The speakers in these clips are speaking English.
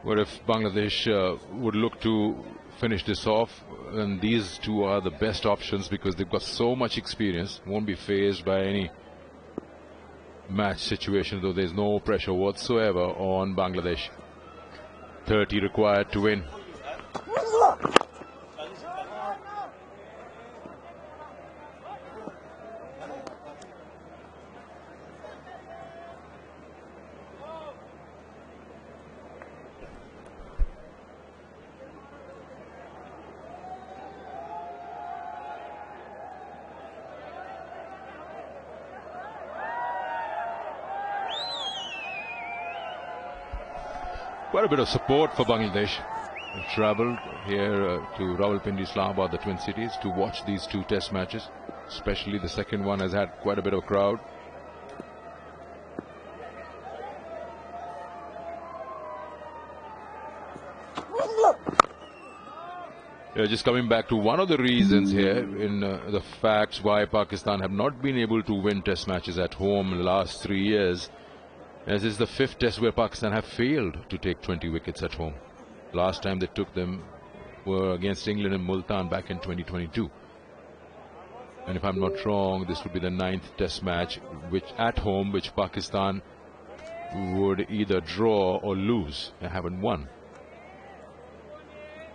What if Bangladesh would look to finish this off? And these two are the best options because they've got so much experience, won't be phased by any match situation, though there's no pressure whatsoever on Bangladesh. 30 required to win. Quite a bit of support for Bangladesh. They've travelled here to Rawalpindi, Islamabad, the Twin Cities, to watch these two test matches. Especially the second one has had quite a bit of crowd. Just coming back to one of the reasons here in the facts why Pakistan have not been able to win test matches at home in the last 3 years. As this is the 5th test where Pakistan have failed to take 20 wickets at home. Last time they took them were against England in Multan back in 2022. And if I'm not wrong, this would be the 9th test match which at home which Pakistan would either draw or lose. They haven't won.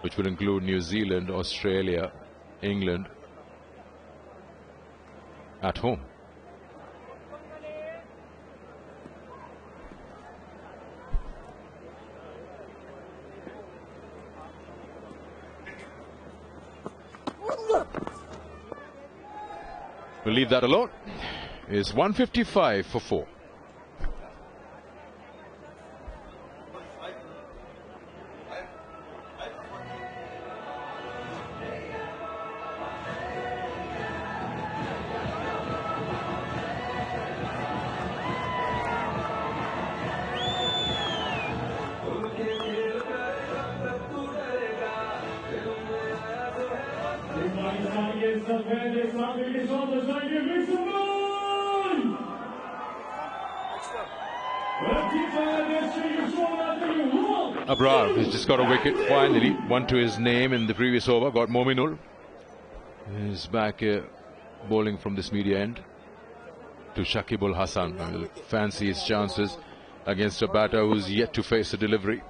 Which would include New Zealand, Australia, England at home. We'll leave that alone. It's 155 for 4. Abrar has just got a wicket finally, one to his name in the previous over. Got Mominul. He's back bowling from this media end to Shakibul Hasan. Will fancy his chances against a batter who's yet to face a delivery.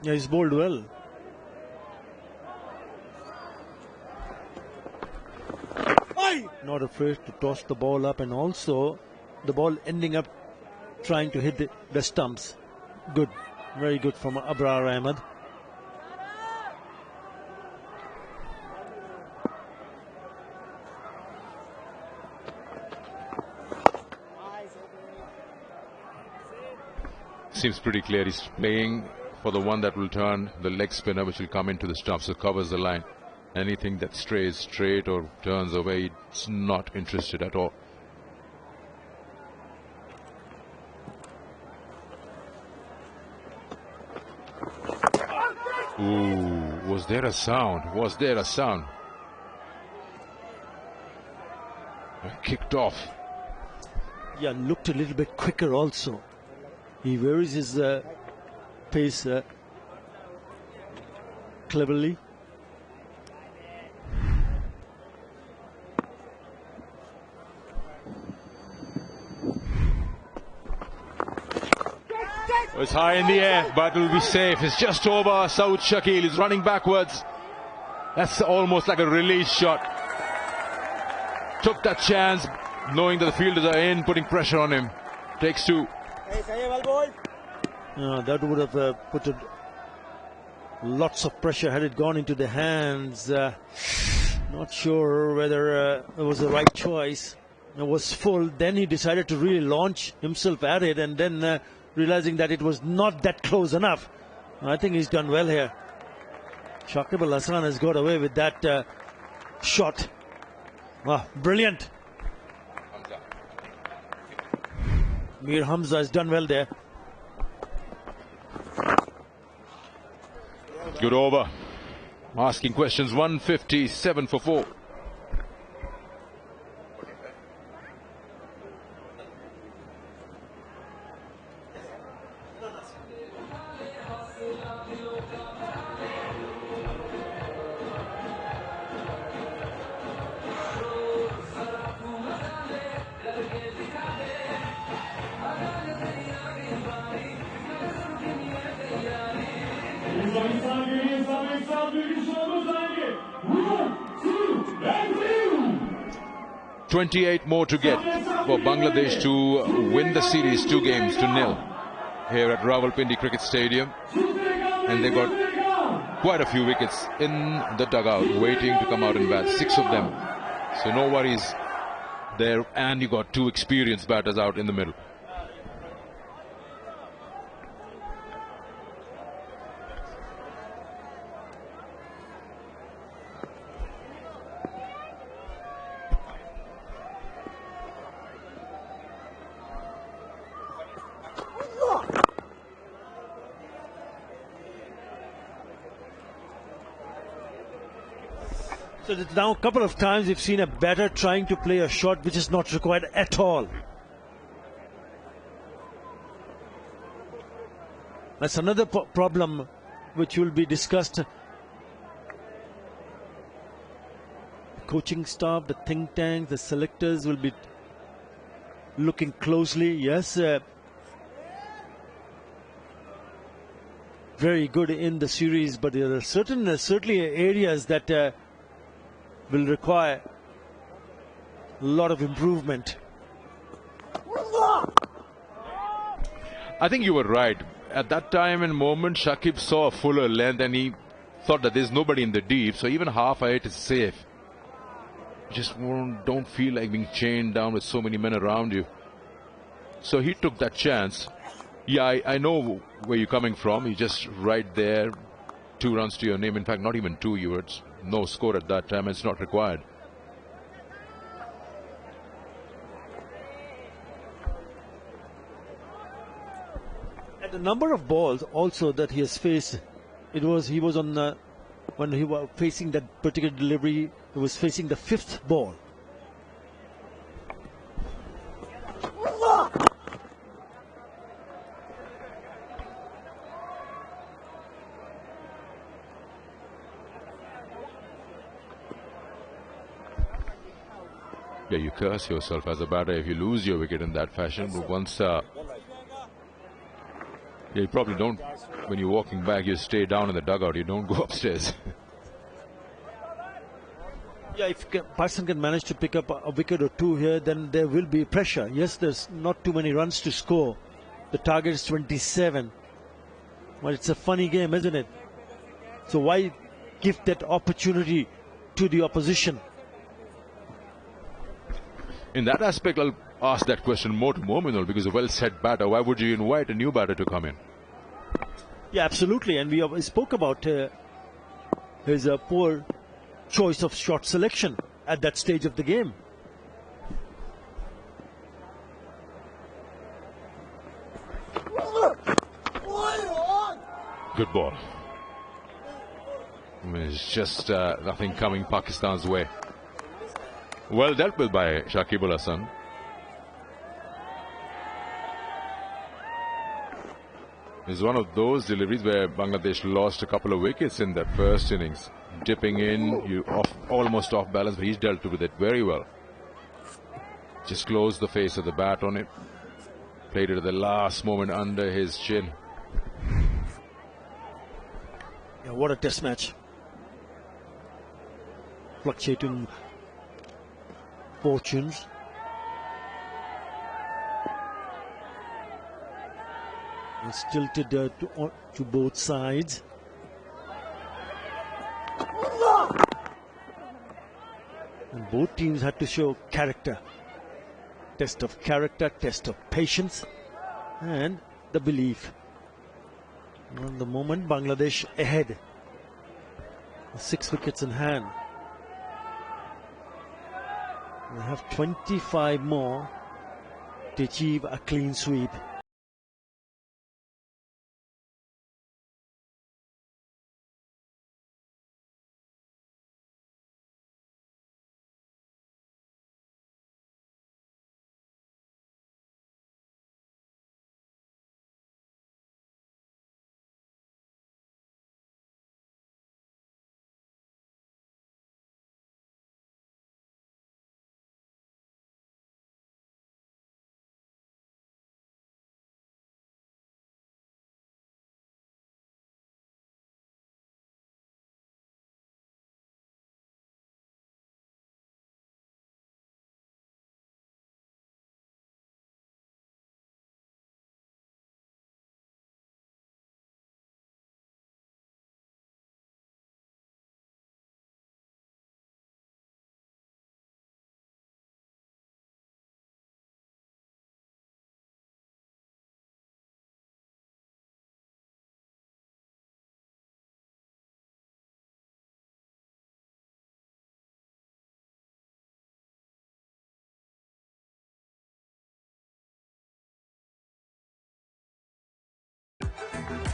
Yeah, he's bowled well. Not afraid to toss the ball up, and also the ball ending up trying to hit the stumps. Good, very good from Abrar Ahmed. Seems pretty clear he's playing for the one that will turn, the leg spinner, which will come into the stump, so covers the line. Anything that strays straight or turns away, it's not interested at all. Ooh, was there a sound? Was there a sound? Kicked off. Yeah, looked a little bit quicker also. He varies his pace cleverly. It's high in the air, but it will be safe. It's just over. Saud Shakil is running backwards. That's almost like a release shot. Took that chance, knowing that the fielders are in, putting pressure on him. Takes 2. That would have put lots of pressure had it gone into the hands. Not sure whether it was the right choice. It was full. Then he decided to really launch himself at it, and then realizing that it was not that close enough. I think he's done well here. Shakib Al Hasan has got away with that shot. Wow, brilliant. Mir Hamza has done well there. Good over. Asking questions. 157 for 4. $28 more to get for Bangladesh to win the series 2-0 here at Rawalpindi Cricket Stadium, and they got quite a few wickets in the dugout waiting to come out and bat, 6 of them, so no worries there, and you got 2 experienced batters out in the middle. So now a couple of times we've seen a batter trying to play a shot which is not required at all. That's another problem which will be discussed. The coaching staff, the think tank, the selectors will be looking closely. Yes, very good in the series, but there are certainly areas that will require a lot of improvement. I think you were right. At that time and moment, Shakib saw a fuller length and he thought that there's nobody in the deep, so even half height is safe. You just don't feel like being chained down with so many men around you. So he took that chance. Yeah, I know where you're coming from. You're just right there. 2 runs to your name. In fact, not even 2. You were no score at that time. It's not required. And the number of balls also that he has faced, he was on when he was facing that particular delivery, he was facing the 5th ball. Yeah, you curse yourself as a batter if you lose your wicket in that fashion. But once, you probably don't, when you're walking back, you stay down in the dugout, you don't go upstairs. Yeah, if Pakistan can manage to pick up a wicket or 2 here, then there will be pressure. Yes, there's not too many runs to score. The target is 27. Well, it's a funny game, isn't it? So why give that opportunity to the opposition? In that aspect, I'll ask that question more to Mominul, because a well-set batter, why would you invite a new batter to come in? Yeah, absolutely. And we spoke about his poor choice of shot selection at that stage of the game. Good ball. I mean, it's just nothing coming Pakistan's way. Well dealt with by Shakib Hassan. It's one of those deliveries where Bangladesh lost a couple of wickets in that first innings. Dipping in, almost off balance, but he's dealt with it very well. Just closed the face of the bat on it. Played it at the last moment under his chin. Yeah, what a test match. Fluctuating fortunes. It's tilted to both sides. And both teams had to show character. Test of character, test of patience, and the belief. And the moment Bangladesh ahead. 6 wickets in hand. They have 25 more to achieve a clean sweep.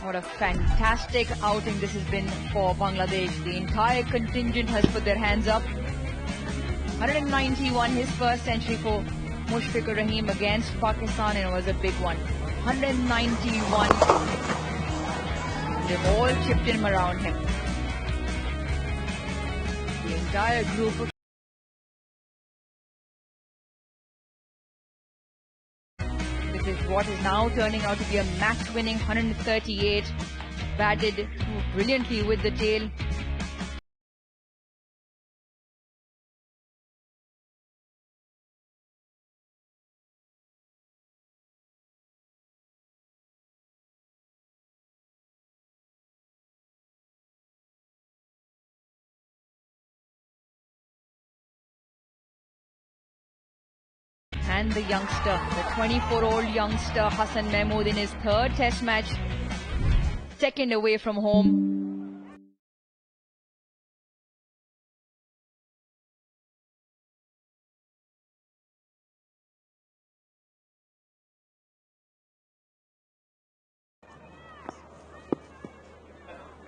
What a fantastic outing this has been for Bangladesh. The entire contingent has put their hands up. 191, his first century for Mushfiqur Rahim against Pakistan, and it was a big one. 191. They've all chipped in around him. The entire group of is what is now turning out to be a match-winning 138. Batted brilliantly with the tail. And the youngster, the 24-year-old youngster Hassan Mahmood in his third test match, second away from home.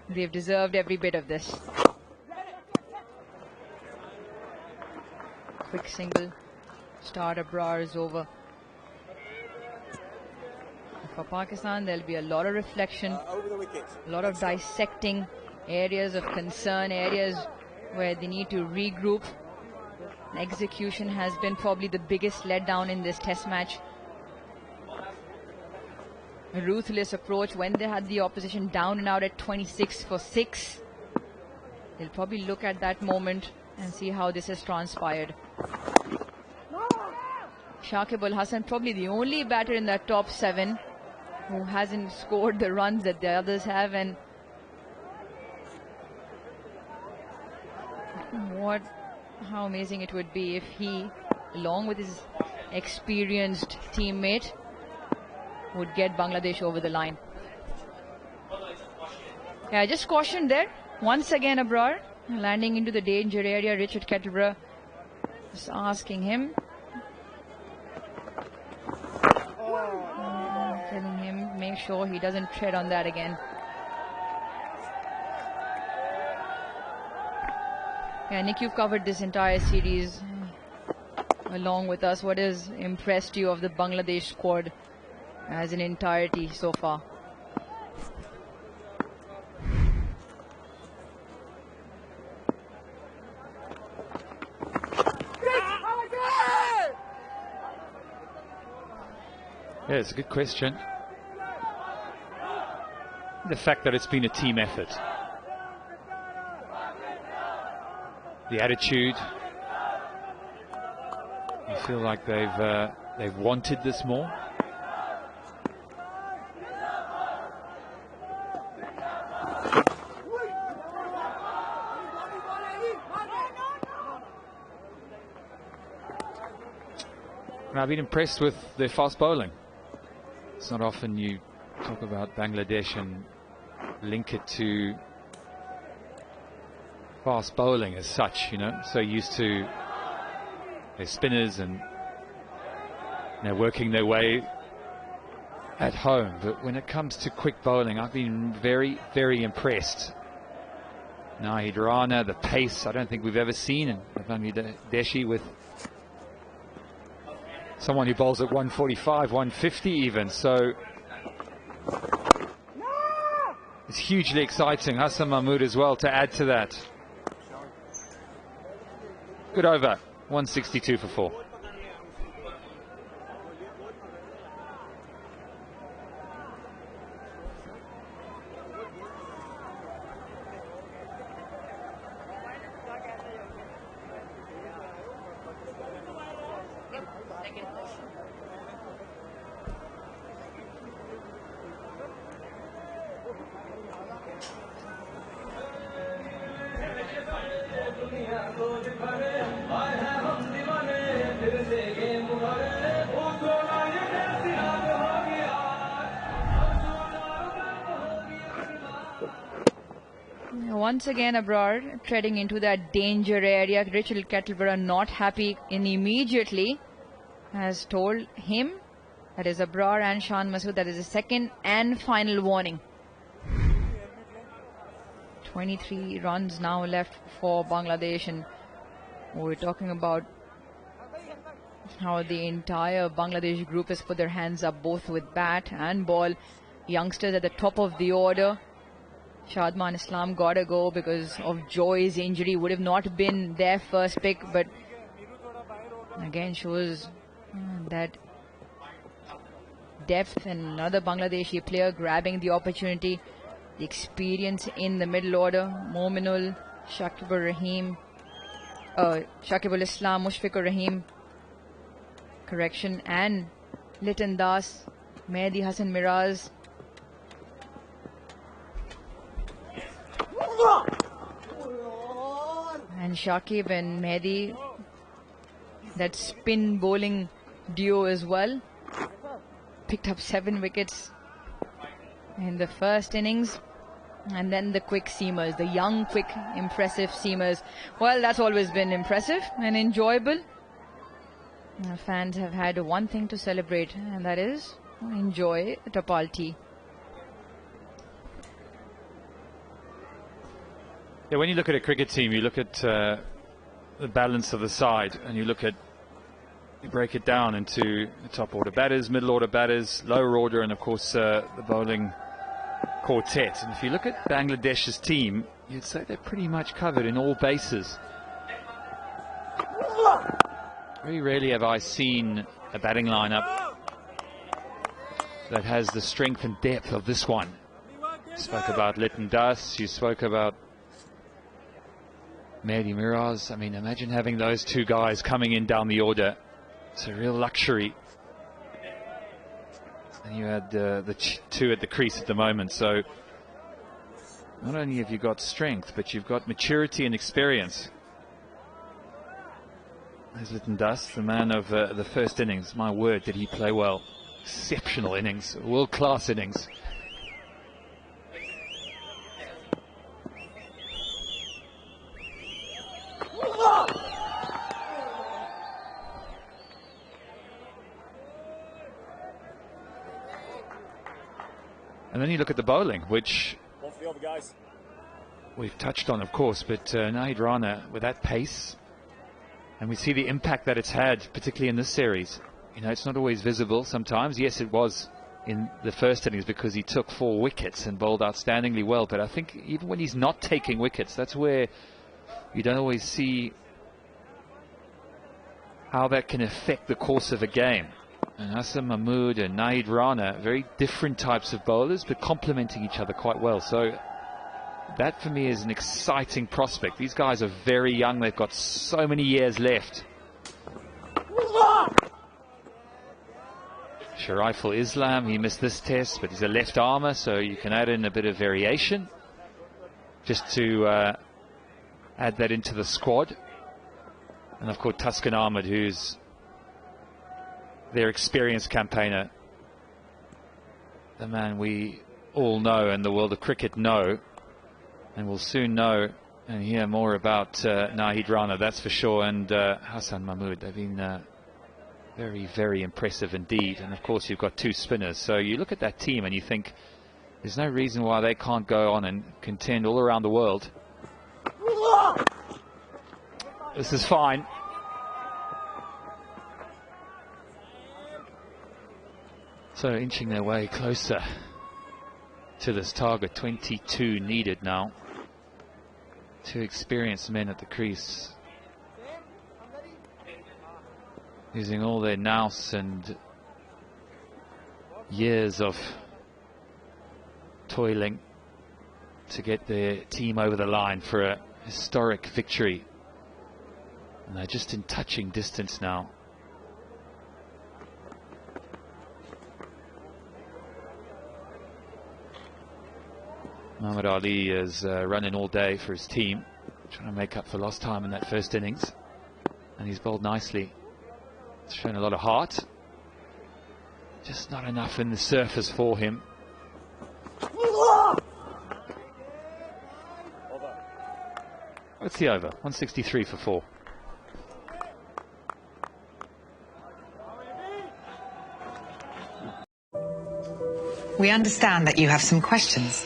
They've deserved every bit of this. Quick single. Start Abrar is over. For Pakistan, there'll be a lot of reflection, a lot of dissecting, areas of concern, areas where they need to regroup. Execution has been probably the biggest letdown in this test match. A ruthless approach when they had the opposition down and out at 26 for 6. They'll probably look at that moment and see how this has transpired. Shakib Al Hasan, probably the only batter in that top 7 who hasn't scored the runs that the others have, and how amazing it would be if he, along with his experienced teammate, would get Bangladesh over the line. Yeah, just cautioned there. Once again, Abrar landing into the danger area. Richard Kettleborough just asking him, telling him make sure he doesn't tread on that again. Yeah, Nick, you've covered this entire series along with us. What has impressed you of the Bangladesh squad as an entirety so far? Yeah, it's a good question. The fact that it's been a team effort. The attitude. You feel like they've wanted this more. And I've been impressed with their fast bowling. It's not often you talk about Bangladesh and link it to fast bowling as such, you know, so used to their spinners and they're working their way at home. But when it comes to quick bowling, I've been very, very impressed. Nahid Rana, the pace I don't think we've ever seen in Bangladeshi, with someone who bowls at 145, 150 even. So it's hugely exciting. Hassan Mahmood as well to add to that. Good over, 162 for 4. Once again, Abrar treading into that danger area. Richard Kettleborough not happy immediately has told him, that is Abrar and Shan Masood, that is the second and final warning. 23 runs now left for Bangladesh, and we're talking about how the entire Bangladesh group has put their hands up both with bat and ball. Youngsters at the top of the order. Shadman Islam gotta go because of Joy's injury. Would have not been their first pick, but again shows that depth, and another Bangladeshi player grabbing the opportunity. The experience in the middle order. Mominul, Shakibul Islam, Mushfiqur Rahim, correction, and Liton Das, Mehdi Hassan Miraz. And Shakib and Mehdi, that spin bowling duo as well, picked up 7 wickets in the first innings. And then the quick seamers, the young, quick, impressive seamers. Well, that's always been impressive and enjoyable. Fans have had one thing to celebrate, and that is enjoy Tapal tea. Yeah, when you look at a cricket team, you look at the balance of the side, and you break it down into the top order batters, middle order batters, lower order, and of course the bowling quartet. And if you look at Bangladesh's team, you'd say they're pretty much covered in all bases. Very rarely have I seen a batting lineup that has the strength and depth of this one. You spoke about Liton Das, you spoke about Mehdi Miraz. I mean, imagine having those two guys coming in down the order. It's a real luxury. And you had the two at the crease at the moment. So not only have you got strength, but you've got maturity and experience. There's Liton Das, the man of the first innings. My word, did he play well. Exceptional innings, world-class innings. And then you look at the bowling, which we've touched on, of course, but Nahid Rana with that pace, and we see the impact that it's had, particularly in this series. You know, it's not always visible sometimes. Yes, it was in the first innings because he took 4 wickets and bowled outstandingly well. But I think even when he's not taking wickets, that's where you don't always see how that can affect the course of a game. And Hassan Mahmood and Nahid Rana, very different types of bowlers, but complementing each other quite well. So that for me is an exciting prospect. These guys are very young. They've got so many years left. Shariful Islam, he missed this test, but he's a left armour, so you can add in a bit of variation just to add that into the squad. And of course Tuscan Ahmed, who's their experienced campaigner, the man we all know and the world of cricket know, and will soon know and hear more about Nahid Rana, that's for sure, and Hassan Mahmood. They've been very, very impressive indeed. And of course you've got two spinners, so you look at that team and you think there's no reason why they can't go on and contend all around the world. This is fine. So inching their way closer to this target. 22 needed now. Two experienced men at the crease, using all their nous and years of toiling to get their team over the line for a historic victory. And they're just in touching distance now. Muhammad Ali is running all day for his team, trying to make up for lost time in that first innings. And he's bowled nicely. It's shown a lot of heart. Just not enough in the surface for him. What's the over? 163 for 4. We understand that you have some questions.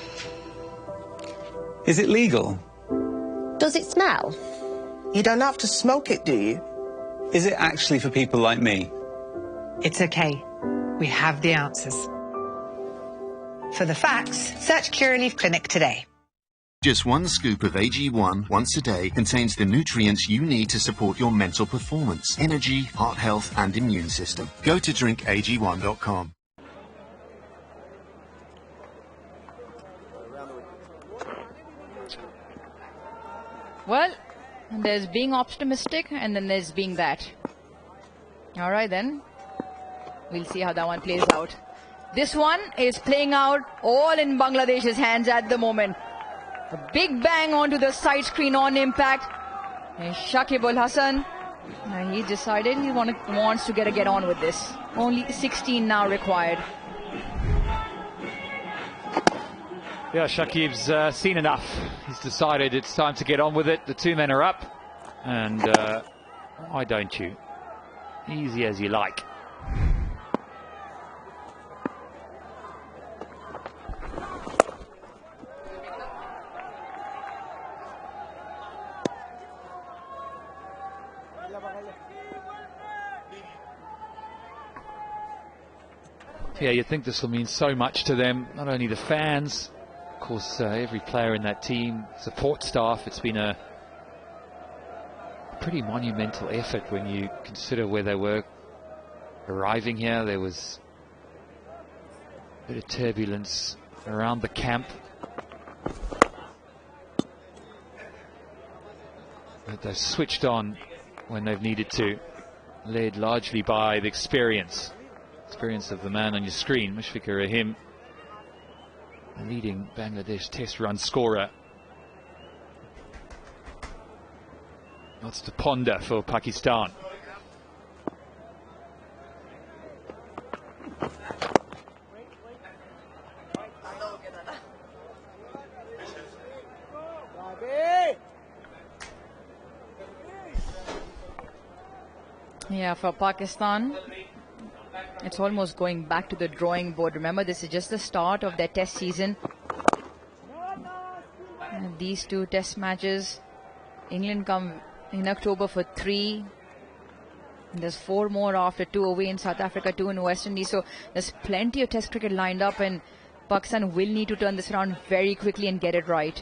Is it legal? Does it smell? You don't have to smoke it, do you? Is it actually for people like me? It's okay. We have the answers. For the facts, search Curaleaf Clinic today. Just one scoop of AG1 once a day contains the nutrients you need to support your mental performance, energy, heart health and immune system. Go to drinkag1.com. Well, there's being optimistic and then there's being that. All right then. We'll see how that one plays out. This one is playing out all in Bangladesh's hands at the moment. A big bang onto the side screen on impact. And Shakib Al Hasan, he decided he wants to get on with this. Only 16 now required. Yeah, Shakib's seen enough. He's decided it's time to get on with it. The two men are up. And why don't you? Easy as you like. Yeah, you'd think this will mean so much to them, not only the fans, of course every player in that team, support staff. It's been a pretty monumental effort when you consider where they were arriving here. There was a bit of turbulence around the camp, but they've switched on when they've needed to, led largely by the experience of the man on your screen, Mushfiqur Rahim, the leading Bangladesh test run scorer. Lots to ponder for Pakistan. Yeah, for Pakistan, it's almost going back to the drawing board. Remember, this is just the start of their test season. And these two test matches, England come in October for 3. And there's 4 more after 2 away in South Africa, 2 in West Indies. So there's plenty of test cricket lined up, and Pakistan will need to turn this around very quickly and get it right.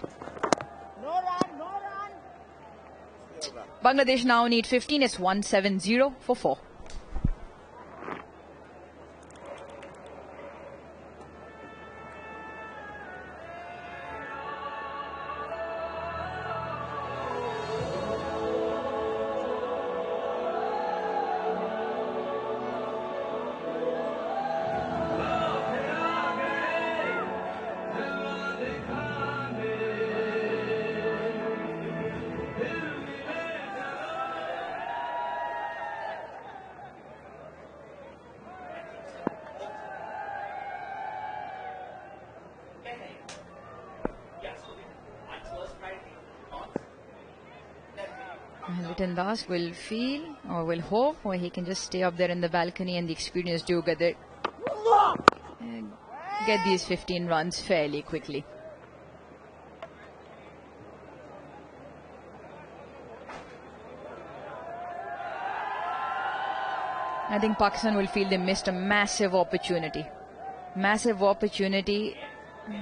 Bangladesh now need 15. It's 170 for 4. Milton Das will feel, or will hope, or he can just stay up there in the balcony, and the experienced do get these 15 runs fairly quickly. I think Pakistan will feel they missed a massive opportunity. Massive opportunity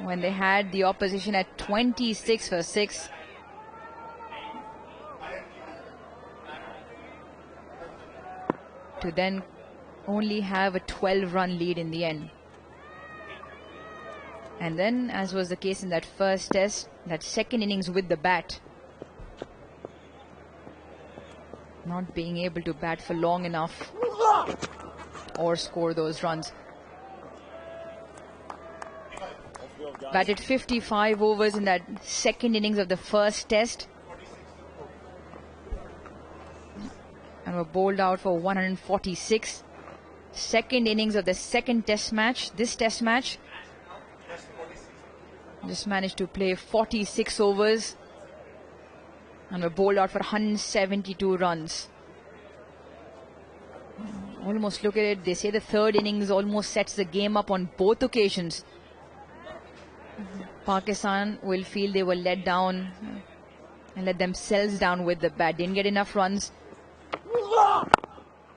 when they had the opposition at 26 for 6. To then only have a 12-run lead in the end. And then, as was the case in that first test, that second innings with the bat, not being able to bat for long enough or score those runs. Batted 55 overs in that second innings of the first test, and were bowled out for 146. Second innings of the second test match, this test match, just managed to play 46 overs and were bowled out for 172 runs. Almost look at it, they say the third innings almost sets the game up on both occasions. Pakistan will feel they were let down and let themselves down with the bat. Didn't get enough runs,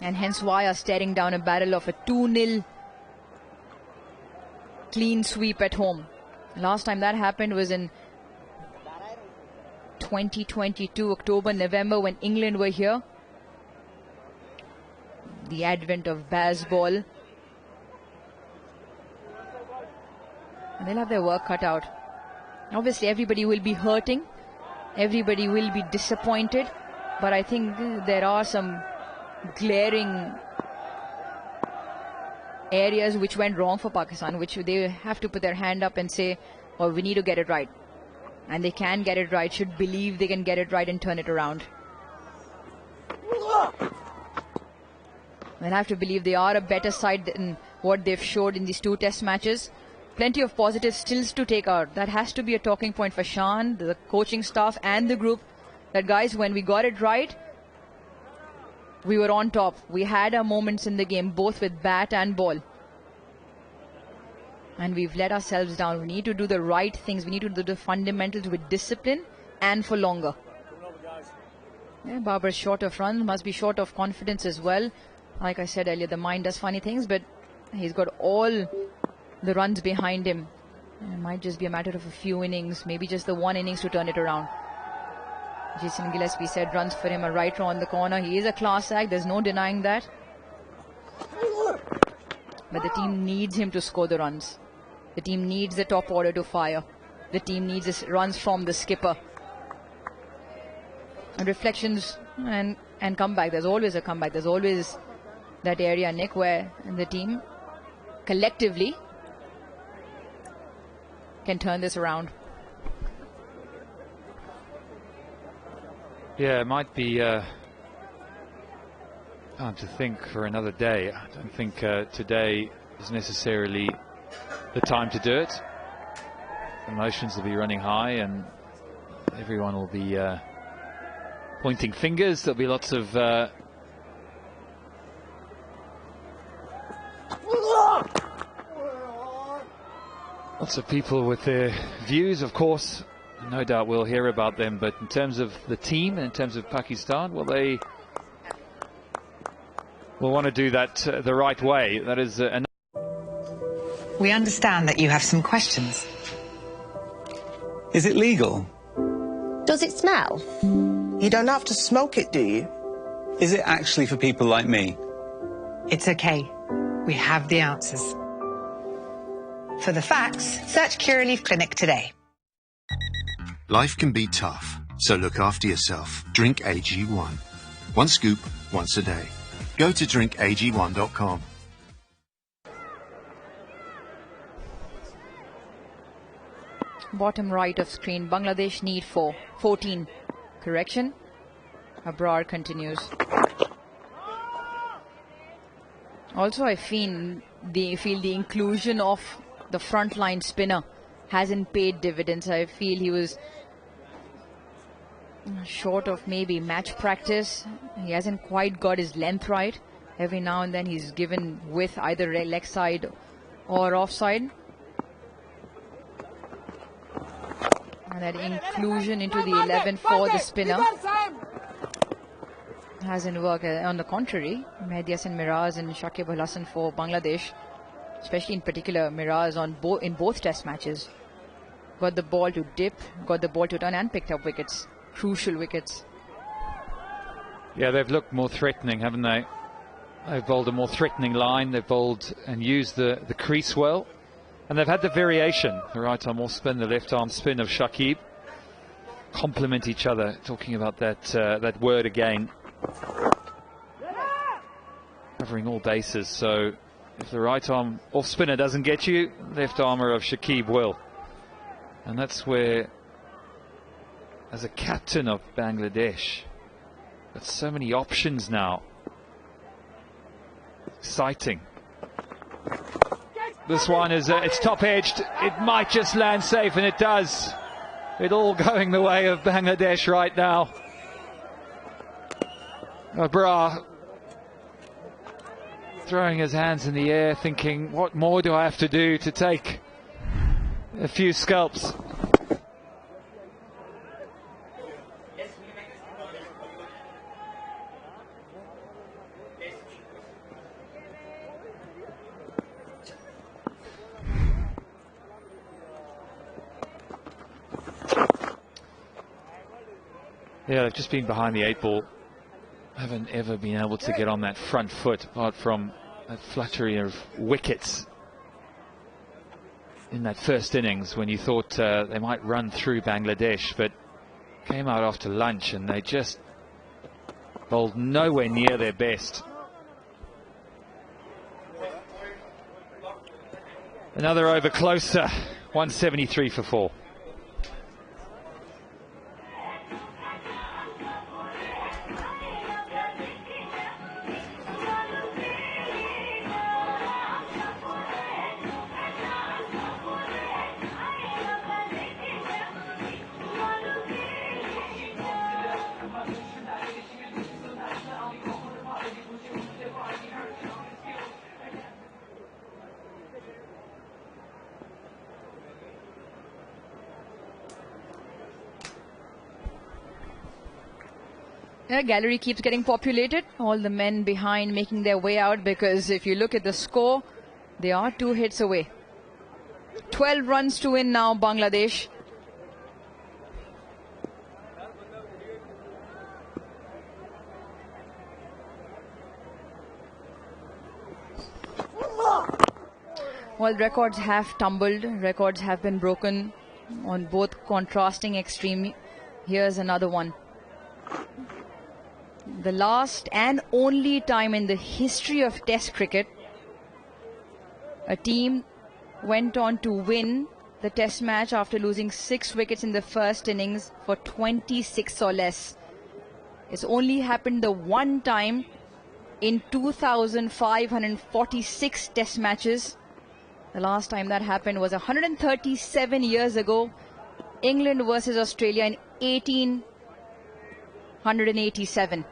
and hence why are staring down a barrel of a 2-0 clean sweep at home. Last time that happened was in 2022, October, November, when England were here. The advent of baseball. And they'll have their work cut out. Obviously, everybody will be hurting. Everybody will be disappointed. But I think there are some glaring areas which went wrong for Pakistan, which they have to put their hand up and say, well, we need to get it right. And they can get it right, should believe they can get it right and turn it around. They'll have to believe they are a better side than what they've showed in these two test matches. Plenty of positive stills to take out. That has to be a talking point for Shan, the coaching staff and the group. That guys, when we got it right, we were on top. We had our moments in the game, both with bat and ball. And we've let ourselves down. We need to do the right things. We need to do the fundamentals with discipline and for longer. Yeah, Babar's short of runs, must be short of confidence as well. Like I said earlier, the mind does funny things, but he's got all the runs behind him. And it might just be a matter of a few innings, maybe just the one innings to turn it around. Jason Gillespie said runs for him are right around the corner. He is a class act, there's no denying that. But the team needs him to score the runs. The team needs the top order to fire. The team needs runs from the skipper. And reflections and comeback. There's always a comeback. There's always that area, Nick, where the team collectively can turn this around. Yeah, it might be time to think for another day. I don't think today is necessarily the time to do it. Emotions will be running high and everyone will be pointing fingers. There'll be lots of people with their views, of course. No doubt we'll hear about them, but in terms of the team, in terms of Pakistan, well, they will want to do that the right way. That is We understand that you have some questions. Is it legal? Does it smell? You don't have to smoke it, do you? Is it actually for people like me? It's okay. We have the answers. For the facts, search Curaleaf Clinic today. Life can be tough, so look after yourself. Drink AG1. One scoop, once a day. Go to drinkag1.com. Bottom right of screen, Bangladesh need 14. Correction. Abrar continues. Also, I feel the inclusion of the frontline spinner hasn't paid dividends. I feel he was short of maybe match practice. He hasn't quite got his length right. Every now and then he's given width either leg side or offside. And that inclusion into the 11 for the spinner hasn't worked. On the contrary, Mehdi Hasan Miraz and Shakib Al Hasan for Bangladesh, especially in particular Miraz in both test matches, got the ball to dip, got the ball to turn and picked up wickets. Crucial wickets. Yeah, they've looked more threatening, haven't they? They've bowled a more threatening line. They've bowled and used the crease well. And they've had the variation. The right arm off spin, the left arm spin of Shakib. Complement each other. Talking about that word again. Covering all bases. So if the right arm off spinner doesn't get you, left armour of Shakib will. And that's where, as a captain of Bangladesh, got so many options now. Exciting. This one is it's top edged. It might just land safe, and it does. It all going the way of Bangladesh right now. Abrar throwing his hands in the air, thinking, what more do I have to do to take a few scalps? Yeah, they've just been behind the 8 ball. Haven't ever been able to get on that front foot, apart from that fluttery of wickets in that first innings when you thought they might run through Bangladesh, but came out after lunch and they just bowled nowhere near their best. Another over closer, 173 for 4. The gallery keeps getting populated. All the men behind making their way out, because if you look at the score, they are 2 hits away. 12 runs to win now, Bangladesh. Well, records have tumbled, records have been broken on both contrasting extreme. Here's another one. The last and only time in the history of Test cricket a team went on to win the Test match after losing 6 wickets in the first innings for 26 or less. It's only happened the one time in 2,546 Test matches. The last time that happened was 137 years ago, England versus Australia in 1887.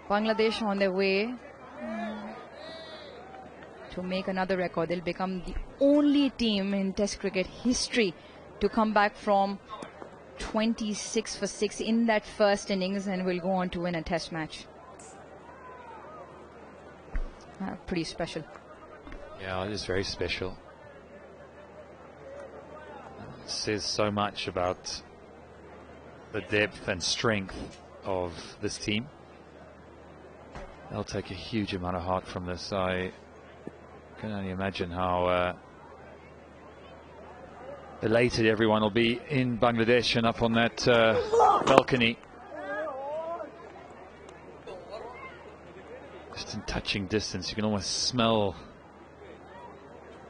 Bangladesh on their way to make another record. They'll become the only team in Test cricket history to come back from 26 for 6 in that first innings and will go on to win a Test match. Pretty special. Yeah, it is very special. It says so much about the depth and strength of this team. They'll take a huge amount of heart from this. I can only imagine how elated everyone will be in Bangladesh and up on that balcony. Just in touching distance, you can almost smell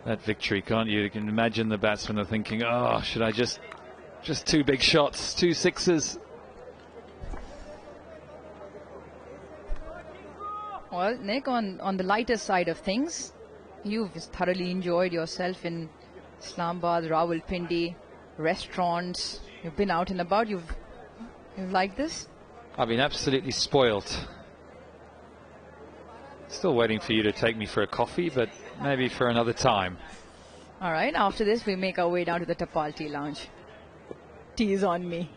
that victory, can't you? You can imagine the batsmen are thinking, oh, should I just 2 big shots, 2 sixes. Well, Nick, on the lighter side of things, you've thoroughly enjoyed yourself in Islamabad, Rawalpindi, restaurants. You've been out and about. You've liked this? I've been absolutely spoilt. Still waiting for you to take me for a coffee, but maybe for another time. All right, after this, we make our way down to the Tapal Tea Lounge. Tea is on me.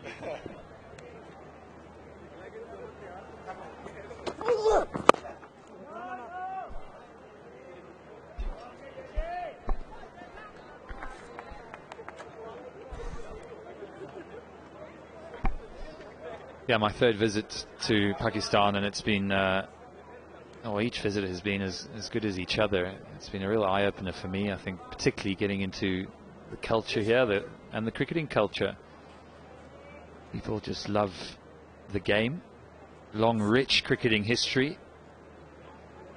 Yeah, my third visit to Pakistan, and it's been, each visit has been as good as each other. It's been a real eye-opener for me, I think, particularly getting into the culture here and the cricketing culture. People just love the game. Long, rich cricketing history.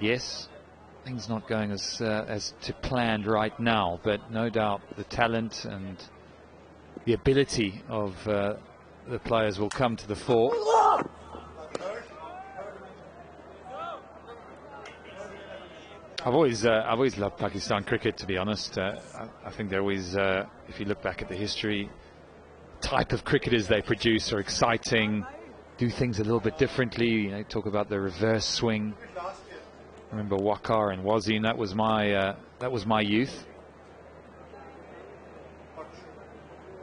Yes, things not going as to planned right now, but no doubt the talent and the ability of the players will come to the fore. I've always loved Pakistan cricket, to be honest. I think they're always, if you look back at the history, type of cricketers they produce are exciting, do things a little bit differently. You know, talk about the reverse swing. I remember Waqar and Wasim. That was my youth,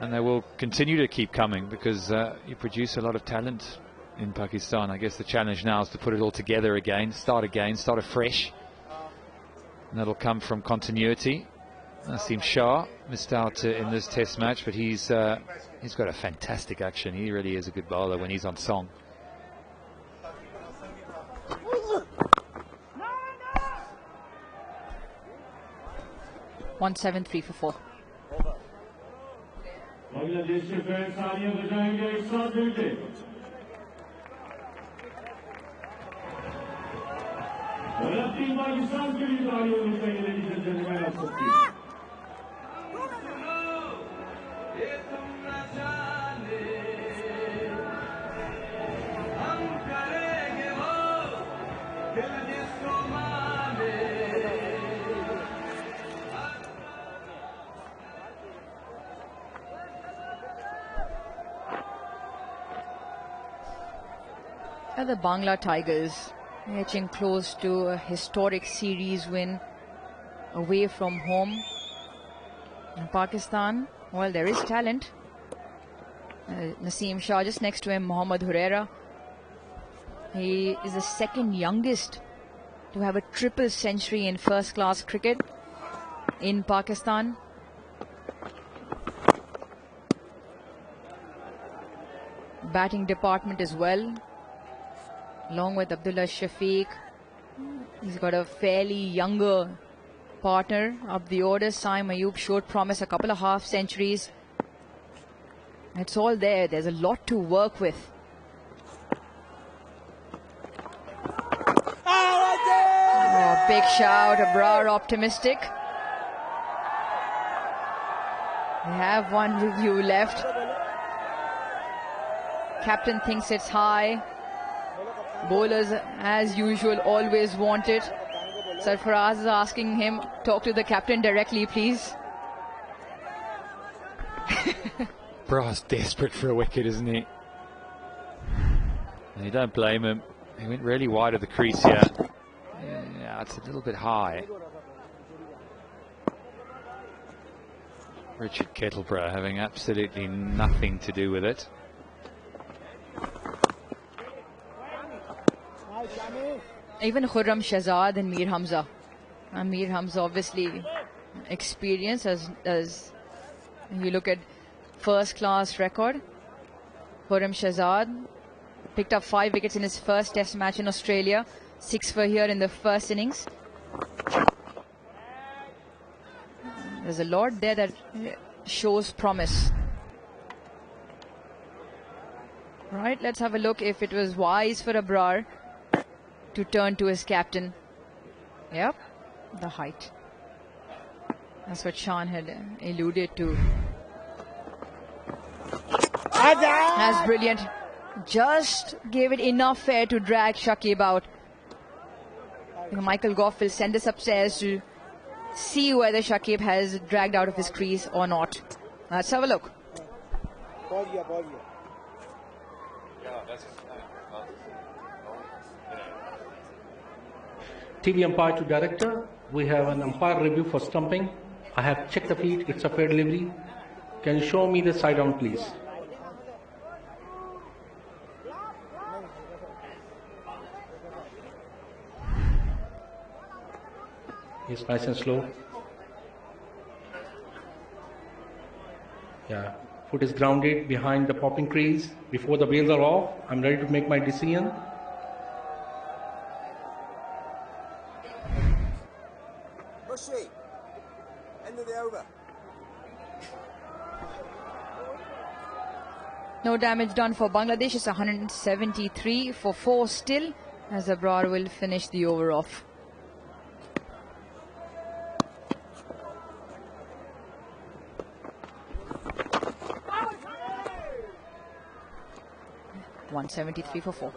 and they will continue to keep coming because you produce a lot of talent in Pakistan. I guess the challenge now is to put it all together again, start afresh. And that'll come from continuity. Naseem Shah missed out in this test match, but he's got a fantastic action. He really is a good bowler when he's on song. (173 for 4). Pakistan के लिए तालियां होनी चाहिए, ladies and gentlemen, आप सबकी। The Bangla Tigers edging close to a historic series win away from home. In Pakistan, well, there is talent. Naseem Shah just next to him, Mohammad Huraira. He is the second youngest to have a triple century in first class cricket in Pakistan. Batting department as well, along with Abdullah Shafiq. He's got a fairly younger partner up the order. Saim Ayub showed promise, a couple of half centuries. It's all there. There's a lot to work with. Oh, big shout, Abrar optimistic. We have one review left. Captain thinks it's high. Bowlers, as usual, always want it. Sarfaraz is asking him, talk to the captain directly, please. Bra's desperate for a wicket, isn't he? And you don't blame him. He went really wide of the crease here. Yeah, it's a little bit high. Richard Kettleborough having absolutely nothing to do with it. Even Khurram Shahzad and Mir Hamza. Mir Hamza obviously experienced as you look at first class record. Khurram Shahzad picked up 5 wickets in his first test match in Australia. 6 for here in the first innings. There's a lot there that shows promise. Right, let's have a look if it was wise for Abrar to turn to his captain. Yep, the height. That's what Sean had alluded to. That's brilliant. Just gave it enough air to drag Shakib out. Michael Goff will send this upstairs to see whether Shakib has dragged out of his crease or not. Let's have a look. TV umpire to director. We have an umpire review for stumping. I have checked the feet. It's a fair delivery. Can you show me the side on, please? It's nice and slow. Yeah, foot is grounded behind the popping crease. Before the wheels are off, I'm ready to make my decision. End of the over. No damage done for Bangladesh. It's 173 for 4 still, as Abrar will finish the over off. .173 for 4.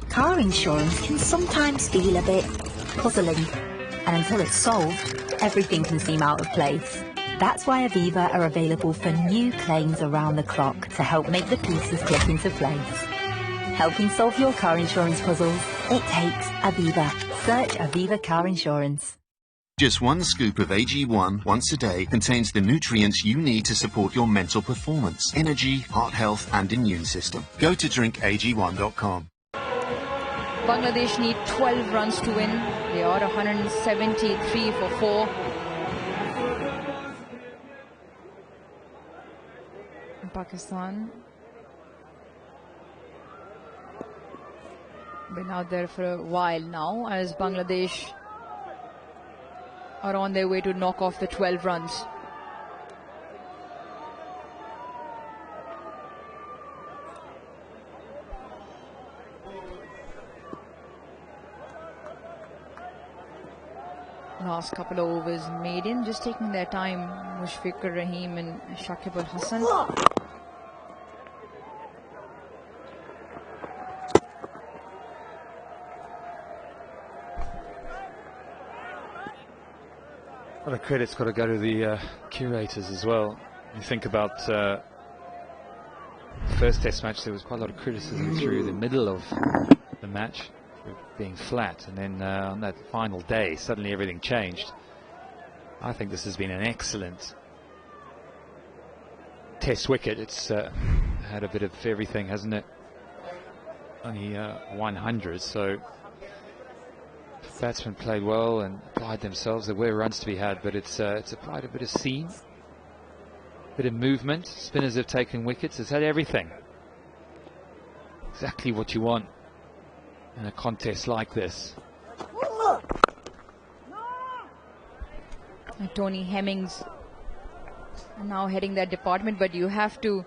Car insurance can sometimes feel a bit puzzling, and until it's solved, everything can seem out of place. That's why Aviva are available for new claims around the clock to help make the pieces click into place. Helping solve your car insurance puzzles, it takes Aviva. Search Aviva Car Insurance. Just one scoop of AG1 once a day contains the nutrients you need to support your mental performance, energy, heart health and immune system. Go to drinkag1.com. Bangladesh need 12 runs to win. They are 173 for 4. Pakistan been out there for a while now, as Bangladesh are on their way to knock off the 12 runs. Last couple of overs made in, just taking their time. Mushfiqur Rahim and Shakib Al Hassan. A lot of credit's got to go to the curators as well. You think about the first test match, there was quite a lot of criticism through the middle of the match for being flat, and then on that final day suddenly everything changed. I think this has been an excellent test wicket. It's had a bit of everything, hasn't it? Only 100, so batsmen played well and applied themselves. There were runs to be had, but it's applied a bit of seam, a bit of movement. Spinners have taken wickets. It's had everything. Exactly what you want in a contest like this. And Tony Hemmings now heading that department, but you have to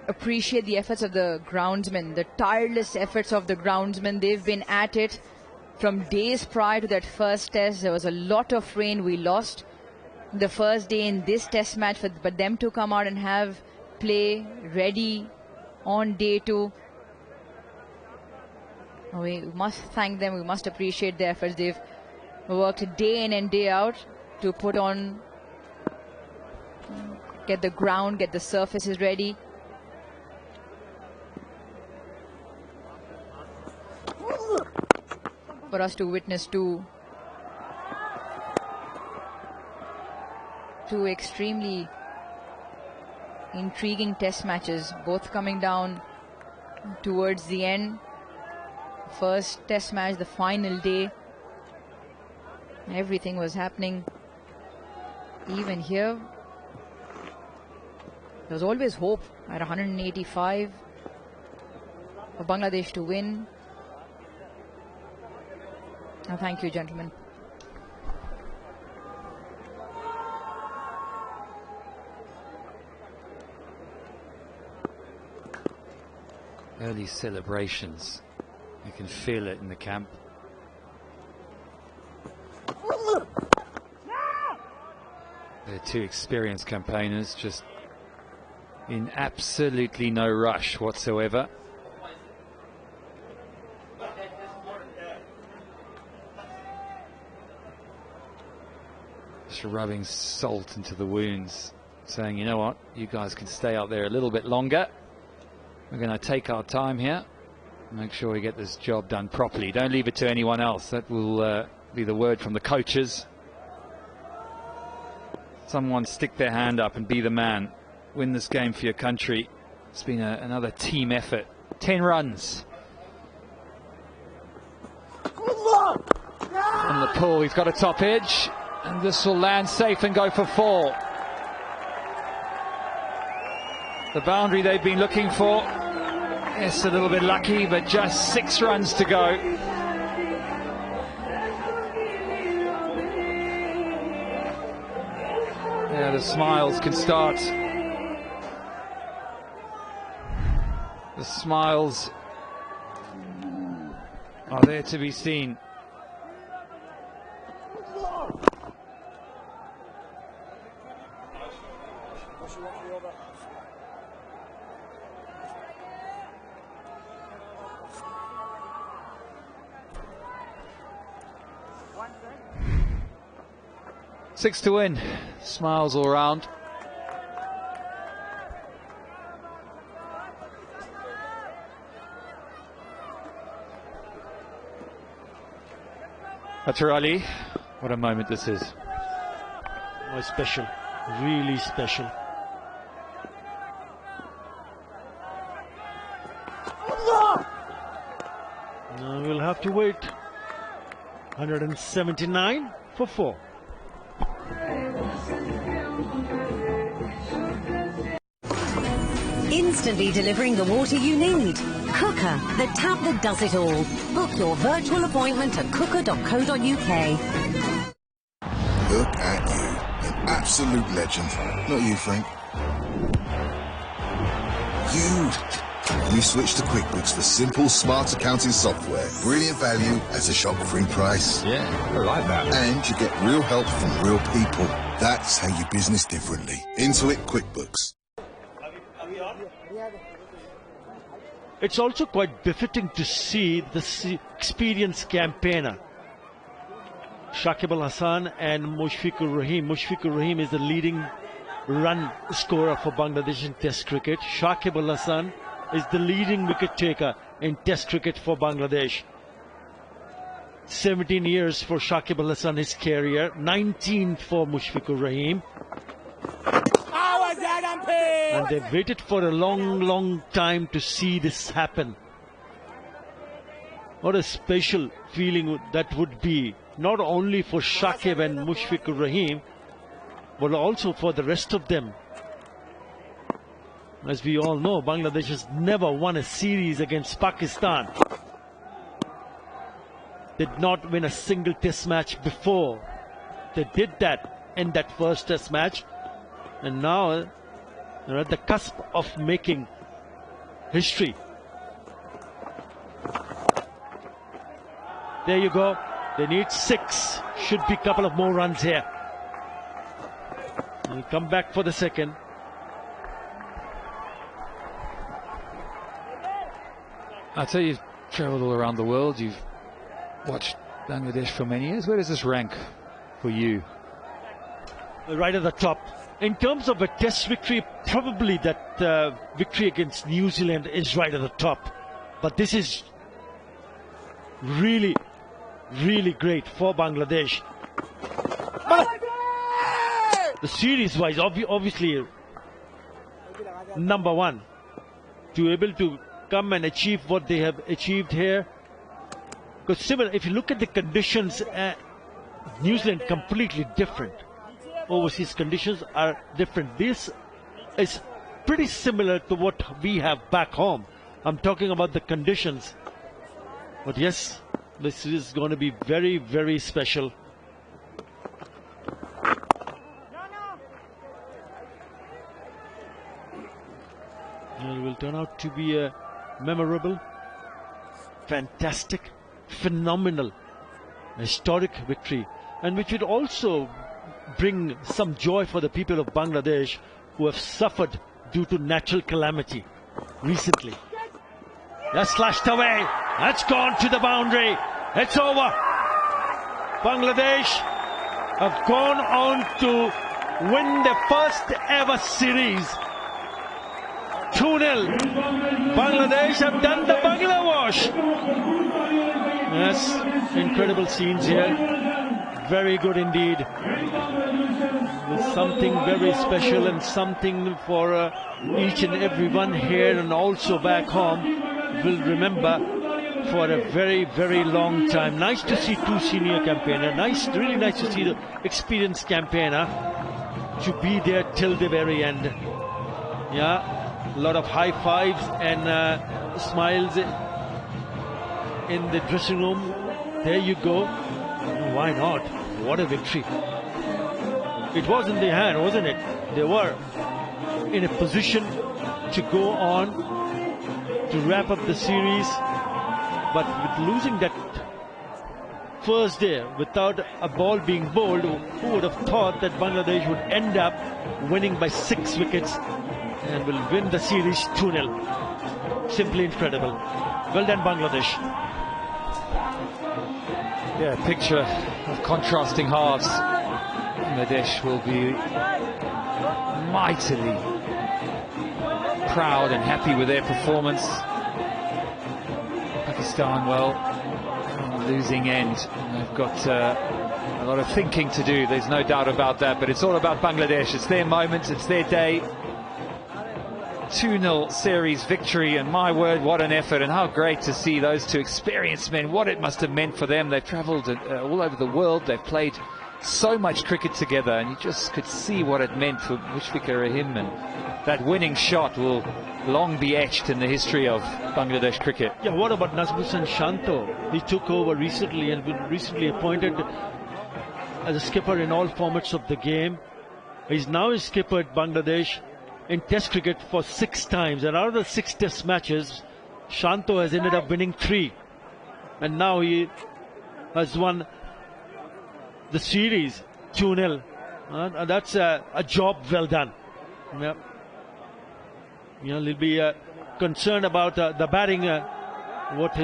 appreciate the efforts of the groundsmen, the tireless efforts of the groundsmen. They've been at it from days prior to that first test. There was a lot of rain. We lost the first day in this test match, but them to come out and have play ready on day 2. We must thank them. We must appreciate their efforts. They've worked day in and day out to put on, get the ground, get the surfaces ready. For us to witness two extremely intriguing test matches, both coming down towards the end. First test match, the final day, everything was happening. Even here, there was always hope at 185 for Bangladesh to win. And thank you, gentlemen. Early celebrations. You can feel it in the camp. They're two experienced campaigners, just in absolutely no rush whatsoever. Just rubbing salt into the wounds, saying, you know what, you guys can stay out there a little bit longer. We're going to take our time here, make sure we get this job done properly. Don't leave it to anyone else. That will be the word from the coaches. Someone stick their hand up and be the man. Win this game for your country. It's been another team effort. 10 runs. On the pull, he's got a top edge, and this will land safe and go for 4. The boundary they've been looking for. Yes, a little bit lucky, but just 6 runs to go. Yeah, the smiles can start. The smiles are there to be seen. Six to win. Smiles all round. Atarali, what a moment this is. Oh, special, really special. Now we'll have to wait. 179 for 4. Instantly delivering the water you need. Cooker, the tap that does it all. Book your virtual appointment at cooker.co.uk. Look at you, an absolute legend. Not you, Frank. You switched to QuickBooks for simple, smart accounting software. Brilliant value at a shock-free price. Yeah, I like that. And you get real help from real people. That's how you business differently. Intuit QuickBooks. It's also quite befitting to see this experienced campaigner, Shakib Al Hasan and Mushfiqur Rahim. Mushfiqur Rahim is the leading run scorer for Bangladesh in Test cricket. Shakib Al Hasan is the leading wicket taker in Test cricket for Bangladesh. 17 years for Shakib Al Hasan, his career, 19 for Mushfiqur Rahim. And they've waited for a long time to see this happen. What a special feeling that would be, not only for Shakib and Mushfiqur Rahim, but also for the rest of them. As we all know, Bangladesh has never won a series against Pakistan. Did not win a single test match before. They did that in that first test match, and now they're at the cusp of making history. There you go. They need 6. Should be a couple of more runs here. We'll come back for the second. I tell you, you've travelled all around the world. You've watched Bangladesh for many years. Where does this rank for you? Right at the top. In terms of a test victory, probably that victory against New Zealand is right at the top. But this is really great for Bangladesh. The series-wise, obviously, number 1. To be able to come and achieve what they have achieved here. Because similar, if you look at the conditions, New Zealand completely different. Overseas conditions are different. This is pretty similar to what we have back home. I'm talking about the conditions. But yes, this is going to be very special. It will turn out to be a memorable, fantastic, phenomenal, historic victory, and which would also bring some joy for the people of Bangladesh who have suffered due to natural calamity recently. That's slashed away. That's gone to the boundary. It's over. Bangladesh have gone on to win their first ever series. 2-0. Bangladesh have done the Bangla wash. Yes, incredible scenes here. Very good indeed. Something very special and something for each and every one here and also back home will remember for a very, very long time. Nice to see two senior campaigners. Really nice to see the experienced campaigner to be there till the very end. Yeah, a lot of high fives and smiles in the dressing room. There you go. Why not? What a victory. It was in their hand, wasn't it? They were in a position to go on to wrap up the series, but with losing that first day without a ball being bowled, who would have thought that Bangladesh would end up winning by 6 wickets and will win the series 2-0. Simply incredible. Well done, Bangladesh. Yeah, picture of contrasting halves. Bangladesh will be mightily proud and happy with their performance. Pakistan, well, on the losing end. They've got a lot of thinking to do, there's no doubt about that, but it's all about Bangladesh. It's their moment, it's their day. 2-0 series victory, and my word, what an effort, and how great to see those two experienced men, what it must have meant for them. They've travelled all over the world, they've played so much cricket together, and you just could see what it meant for Mushfiqur Rahim, and that winning shot will long be etched in the history of Bangladesh cricket. Yeah, what about Nazmuddin Shanto? He took over recently and been recently appointed as a skipper in all formats of the game. He's now a skipper at Bangladesh in Test cricket for 6 times, and out of the 6 Test matches, Shanto has ended up winning 3, and now he has won the series 2-0. That's a job well done. Yeah. You know, he'll be concerned about the batting, what he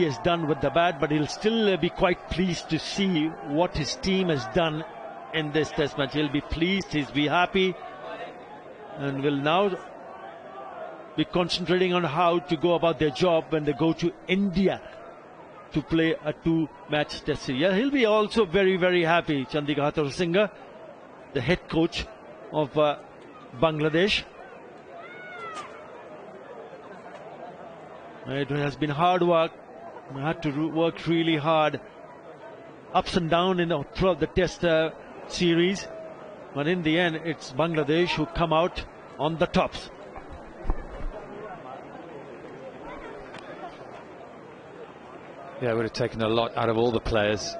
has done with the bat, but he'll still be quite pleased to see what his team has done in this Test match. He'll be pleased, he'll be happy, and will now be concentrating on how to go about their job when they go to India to play a 2-match Test series. Yeah, he'll be also very, very happy. Chandika Hathurusingha, the head coach of Bangladesh. It has been hard work. We had to work really hard, ups and downs throughout the Test series, but in the end, it's Bangladesh who come out on the tops. Yeah, it would have taken a lot out of all the players.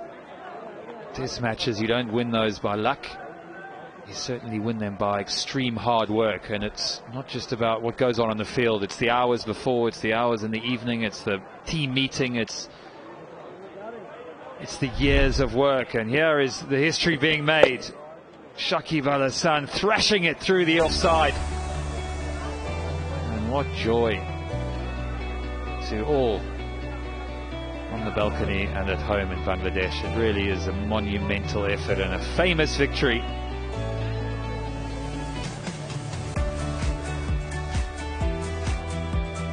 Test matches, you don't win those by luck. You certainly win them by extreme hard work, and it's not just about what goes on the field. It's the hours before, it's the hours in the evening, it's the team meeting, it's the years of work. And here is the history being made. Shakib Al Hasan thrashing it through the offside. And what joy to all on the balcony and at home in Bangladesh. It really is a monumental effort and a famous victory.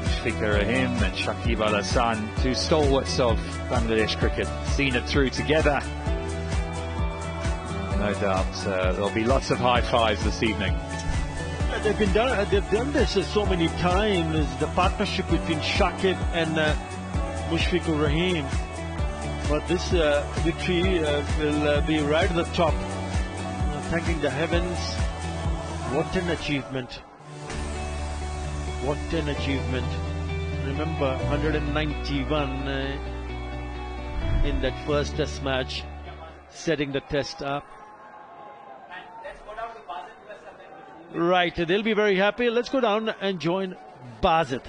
Mushfiqur Rahim and Shakib Al Hasan, 2 stalwarts of Bangladesh cricket, seen it through together. No doubt there'll be lots of high fives this evening. They've done this so many times, the partnership between Shakib and Mushfiqur Rahim. But this victory will be right at the top. Thanking the heavens. What an achievement. What an achievement. Remember, 191 in that first Test match, setting the Test up. Right, they'll be very happy. Let's go down and join Basit.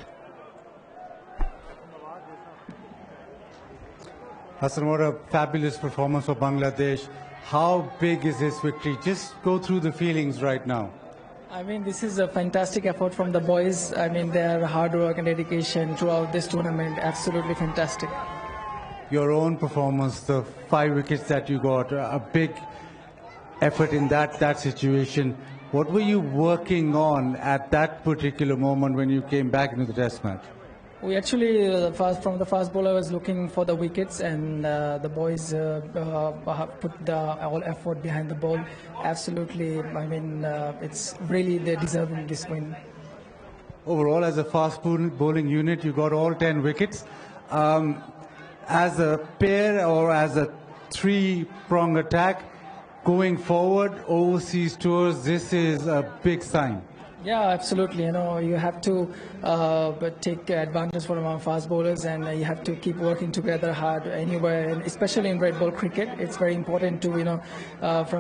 Hassan, what a fabulous performance for Bangladesh. How big is this victory? Just go through the feelings right now. I mean, this is a fantastic effort from the boys. I mean, their hard work and dedication throughout this tournament, absolutely fantastic. Your own performance, the 5 wickets that you got, a big effort in that situation. What were you working on at that particular moment when you came back into the test match? We actually, from the fast bowler, was looking for the wickets, and the boys put the all effort behind the ball. Absolutely, I mean, it's really they deserving this win. Overall, as a fast bowling unit, you got all 10 wickets. As a pair or as a 3-prong attack, going forward, overseas tours, this is a big sign. Yeah, absolutely. You know, you have to take advantage from our fast bowlers, and you have to keep working together hard anywhere, and especially in red ball cricket. It's very important to,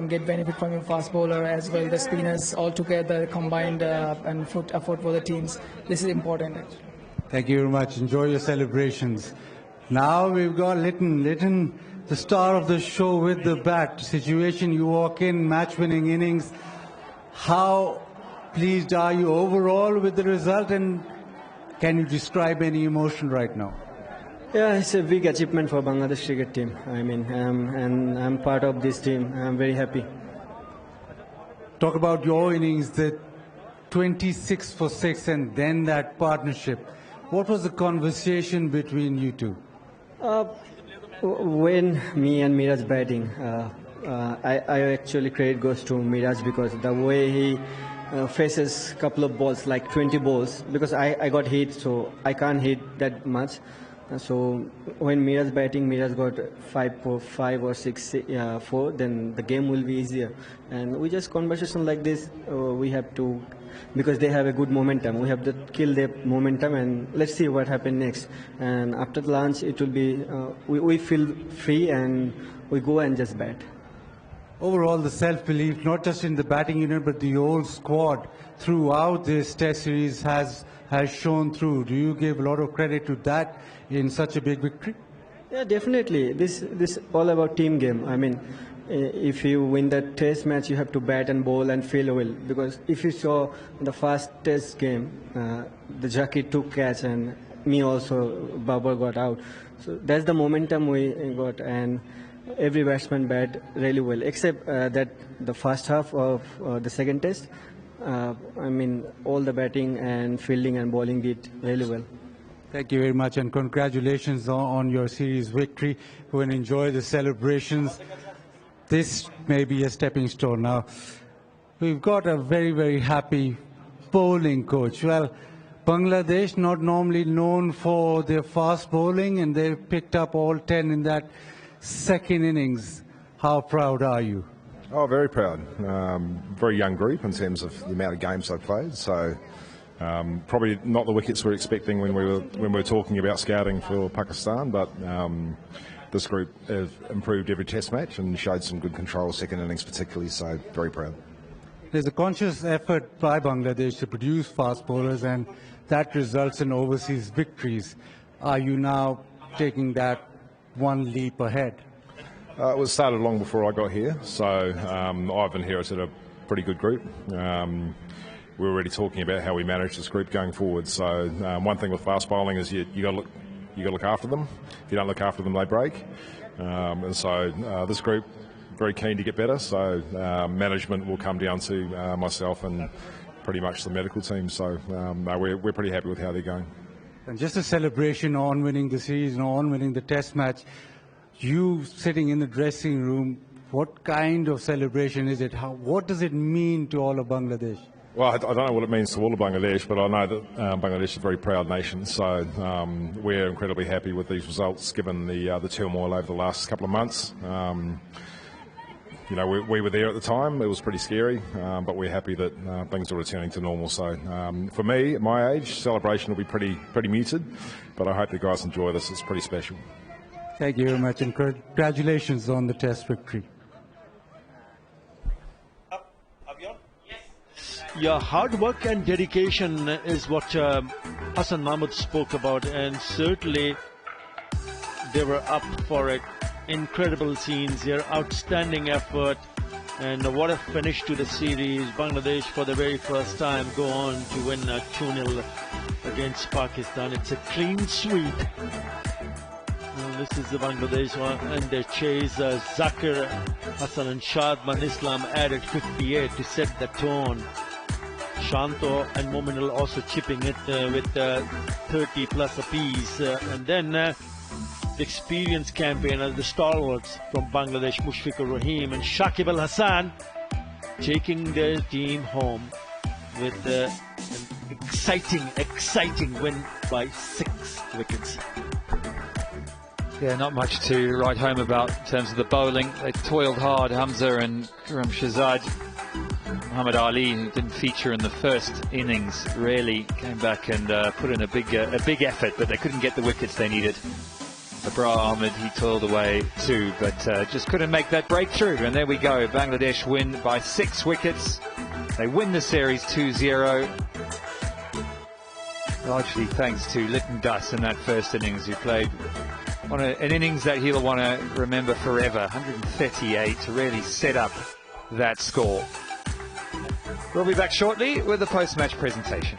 get benefit from your fast bowler as well, the spinners all together combined and put effort for the teams. This is important. Thank you very much. Enjoy your celebrations. Now we've got Litton, the star of the show with the bat. Situation, you walk in, match-winning innings. How pleased are you overall with the result, and can you describe any emotion right now? Yeah, it's a big achievement for Bangladesh cricket team. I mean, and I'm part of this team. I'm very happy. Talk about your innings, the 26 for 6 and then that partnership. What was the conversation between you two? When me and Miraj batting, I actually credit goes to Miraj, because the way he faces a couple of balls, like 20 balls, because I got hit, so I can't hit that much. So when Miraj batting, Miraj got 5 or 6, 4, then the game will be easier. And we just conversation like this, we have to, because they have a good momentum, we have to kill their momentum, and let's see what happens next. And after the lunch, it will be, we feel free and we go and just bat. Overall, the self-belief, not just in the batting unit, but the whole squad throughout this test series has shown through. Do you give a lot of credit to that in such a big victory? Yeah, definitely. This all about team game. I mean, if you win that test match, you have to bat and bowl and feel well. Because if you saw the first test game, the Jackie took catch and me also, Babar got out. So that's the momentum we got, and every batsman bat really well, except that the first half of the second test, I mean, all the batting and fielding and bowling did really well. Thank you very much, and congratulations on your series victory. Go and enjoy the celebrations. This may be a stepping stone. Now, we've got a very, very happy bowling coach. Well, Bangladesh, not normally known for their fast bowling, and they picked up all 10 in that second innings. How proud are you? Oh, very proud. Very young group in terms of the amount of games they've played. So probably not the wickets we're expecting when we were talking about scouting for Pakistan, but this group have improved every test match and showed some good control second innings particularly. So very proud. There's a conscious effort by Bangladesh to produce fast bowlers, and that results in overseas victories. Are you now taking that one leap ahead? It was started long before I got here, so I've inherited a pretty good group. We're already talking about how we manage this group going forward. So one thing with fast bowling is you got to look after them. If you don't look after them, they break. And so this group very keen to get better. So management will come down to myself and pretty much the medical team. So we're pretty happy with how they're going. And just a celebration on winning the series and on winning the test match. You sitting in the dressing room, what kind of celebration is it? What does it mean to all of Bangladesh? Well, I don't know what it means to all of Bangladesh, but I know that Bangladesh is a very proud nation. So we're incredibly happy with these results, given the turmoil over the last couple of months. You know, we were there at the time. It was pretty scary, but we're happy that things are returning to normal. So for me, at my age, celebration will be pretty muted, but I hope the guys enjoy this. It's pretty special. Thank you very much, and congratulations on the test victory. Yeah, hard work and dedication is what Hassan Mahmood spoke about, and certainly they were up for it. Incredible scenes here, outstanding effort, and what a finish to the series. Bangladesh for the very first time go on to win 2-0 against Pakistan. It's a clean sweep. This is the Bangladesh one, and they chase Zakir Hassan and Shadman Islam added 58 to set the tone. Shanto and Mominal also chipping it with 30 plus apiece, and then the experienced campaigners, the stalwarts from Bangladesh, Mushfiqur Rahim and Shakib Al Hassan, taking their team home with an exciting win by 6 wickets. Yeah, not much to write home about in terms of the bowling. They toiled hard, Hamza and Karam Shahzad. Muhammad Ali, who didn't feature in the first innings, really came back and put in a big effort, but they couldn't get the wickets they needed. Abrar Ahmed, he toiled away too, but just couldn't make that breakthrough. And there we go, Bangladesh win by 6 wickets. They win the series 2-0. Largely thanks to Lytton Duss in that first innings, who played an innings that he'll want to remember forever. 138 to really set up that score. We'll be back shortly with the post-match presentation.